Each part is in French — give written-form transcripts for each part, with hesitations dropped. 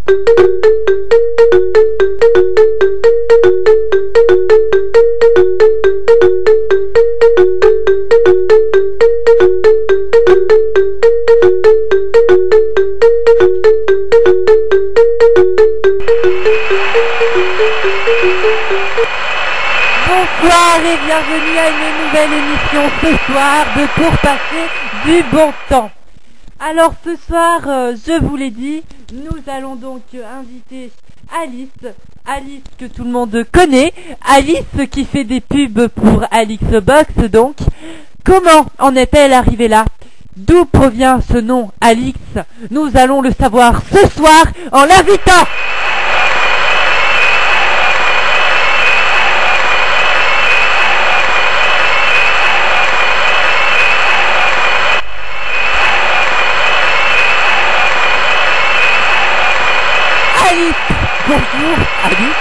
Bonsoir et bienvenue à une nouvelle émission ce soir de Pour passer du bon temps. Alors ce soir, je vous l'ai dit, nous allons donc inviter Alice que tout le monde connaît, Alice qui fait des pubs pour Alixbox donc. Comment en est-elle arrivée là? D'où provient ce nom Alix? Nous allons le savoir ce soir en l'invitant. Bonjour Alice.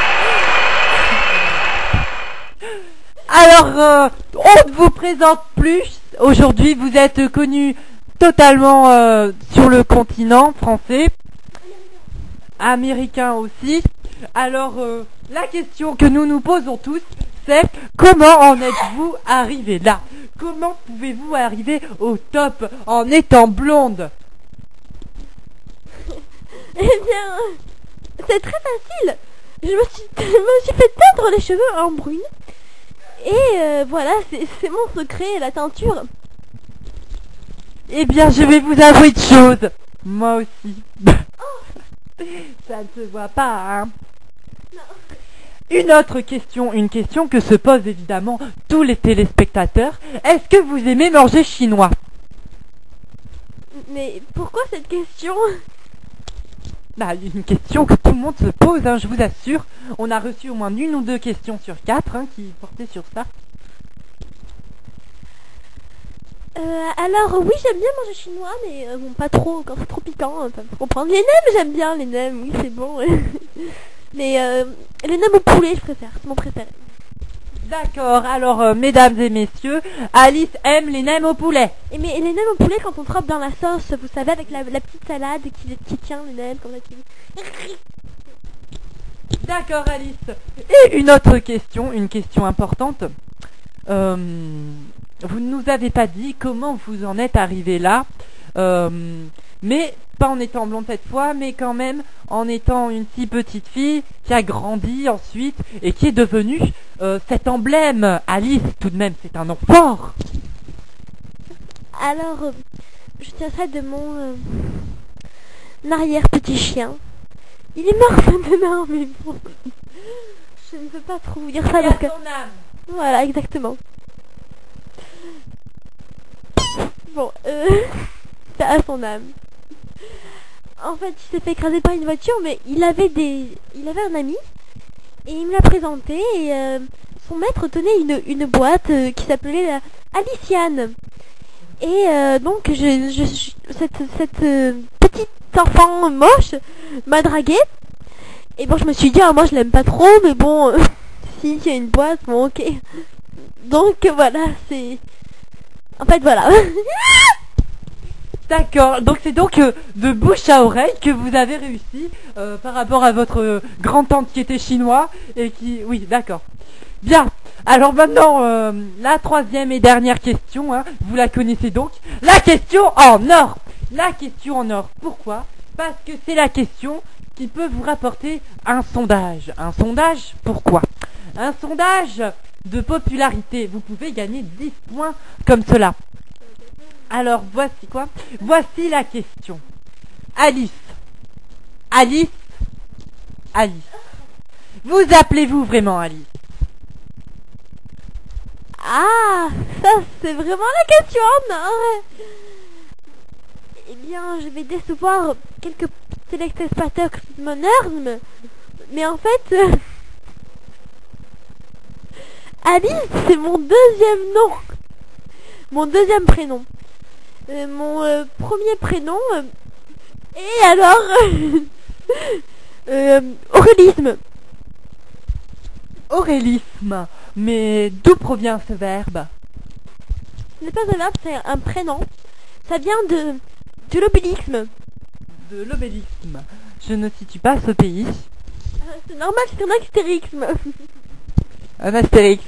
Alors, on ne vous présente plus. Aujourd'hui, vous êtes connue totalement sur le continent français, américain aussi. Alors, la question que nous nous posons tous, c'est comment en êtes-vous arrivé là? Comment pouvez-vous arriver au top en étant blonde? Eh bien... c'est très facile. Je me suis fait teindre les cheveux en brune. Et voilà, c'est mon secret, la teinture. Eh bien, je vais vous avouer une chose. Moi aussi. Ça ne se voit pas, hein. Non. Une autre question, une question que se posent évidemment tous les téléspectateurs. Est-ce que vous aimez manger chinois? Mais pourquoi cette question? Bah, une question que tout le monde se pose, hein, je vous assure. On a reçu au moins une ou deux questions sur 4 qui portaient sur ça. Alors oui, j'aime bien manger chinois, mais bon, pas trop, quand c'est trop piquant, pas comprendre. Les nems, j'aime bien les nems, oui, c'est bon. Mais les nems au poulet, je préfère, c'est mon préféré. D'accord, alors mesdames et messieurs, Alice aime les nems au poulet. Mais les nems au poulet, quand on trempe dans la sauce, vous savez, avec la petite salade qui tient les nems, comme ça, D'accord Alice. Et une autre question, une question importante. Vous ne nous avez pas dit comment vous en êtes arrivé là, mais pas en étant blonde cette fois, mais quand même en étant une si petite fille qui a grandi ensuite et qui est devenue cet emblème. Alice, tout de même, c'est un nom fort. Alors, je tiens ça de mon arrière-petit chien. Il est mort maintenant, mais bon, je ne peux pas trop vous dire ça parce que... son âme. Voilà, exactement. Bon, ça a son âme. En fait, il s'est fait écraser par une voiture, mais il avait un ami et il me l'a présenté et son maître tenait une boîte qui s'appelait la Aliciane. Et donc cette petite enfant moche m'a dragué. Et bon, je me suis dit, moi je l'aime pas trop, mais bon, si il y a une boîte, bon ok. Donc voilà, c'est... En fait, voilà. D'accord, donc c'est donc de bouche à oreille que vous avez réussi par rapport à votre grand-tante qui était chinois et qui... Oui, d'accord. Bien, alors maintenant, la troisième et dernière question, vous la connaissez donc. La question en or. La question en or. Pourquoi? Parce que c'est la question qui peut vous rapporter un sondage. Un sondage, pourquoi? Un sondage de popularité. Vous pouvez gagner 10 points comme cela. Alors, voici la question. Alice. Vous appelez-vous vraiment Alice? Ah, ça c'est vraiment la question en or. Eh bien, je vais décevoir quelques téléspectateurs qui m'honorent, mais en fait... Alice, c'est mon deuxième nom. Mon deuxième prénom. Mon premier prénom... et alors... Aurélisme. Aurélisme. Mais d'où provient ce verbe? Ce n'est pas un verbe, c'est un prénom. Ça vient de l'obélisme. De l'obélisme. Je ne situe pas ce pays. C'est normal, c'est un astérisme. Un astérisme.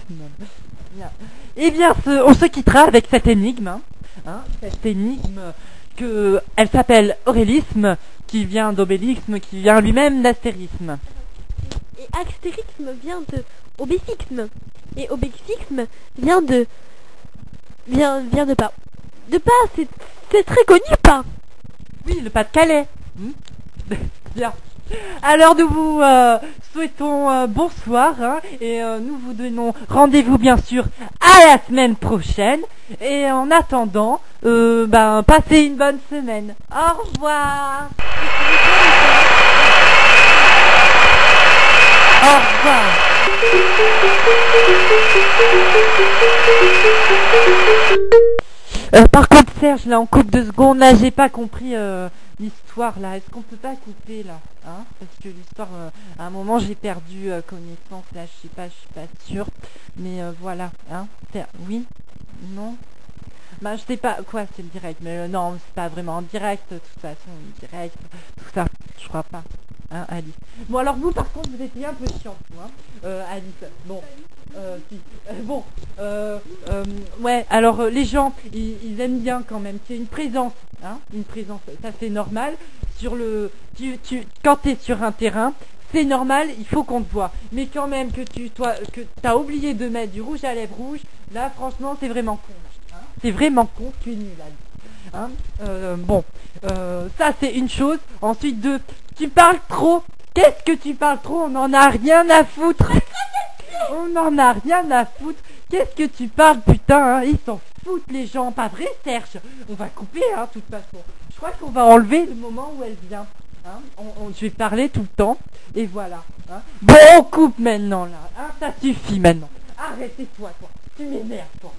Bien. Eh bien, on se quittera avec cette énigme. Cette énigme elle s'appelle Aurélisme, qui vient d'obélisme, qui vient lui-même d'astérisme. Et astérisme vient de obésisme. Et obésisme vient de pas. De pas, c'est très connu, pas. Oui, le Pas-de-Calais. Bien. Alors nous vous souhaitons bonsoir et nous vous donnons rendez-vous bien sûr à la semaine prochaine. Et en attendant, passez une bonne semaine. Au revoir. Au revoir. Par contre Serge, là on coupe 2 secondes, là j'ai pas compris l'histoire là, est-ce qu'on peut pas couper là, parce que l'histoire, à un moment j'ai perdu connaissance là, je suis pas sûre, mais voilà, oui, non, je sais pas, quoi c'est le direct, mais non c'est pas vraiment en direct, de toute façon, direct, tout ça, je crois pas. Alice. Bon alors vous par contre vous étiez un peu chiant, Alice. Bon, ouais. Alors les gens ils aiment bien quand même qu'il y ait une présence, une présence. Ça c'est normal. Quand t'es sur un terrain, c'est normal. Il faut qu'on te voit. Mais quand même que t'as oublié de mettre du rouge à lèvres rouge. Là franchement c'est vraiment con. C'est vraiment con. Tu es nul, Alice. Ça c'est une chose. Ensuite tu parles trop. Qu'est-ce que tu parles trop? On en a rien à foutre. On en a rien à foutre. Qu'est-ce que tu parles, putain, ils s'en foutent les gens. Pas vrai, Serge? On va couper, de toute façon. Je crois qu'on va enlever le moment où elle vient. Je vais parler tout le temps. Et voilà. Bon, on coupe maintenant, là. Ça suffit maintenant. Arrêtez-toi, toi. Tu m'énerves, toi.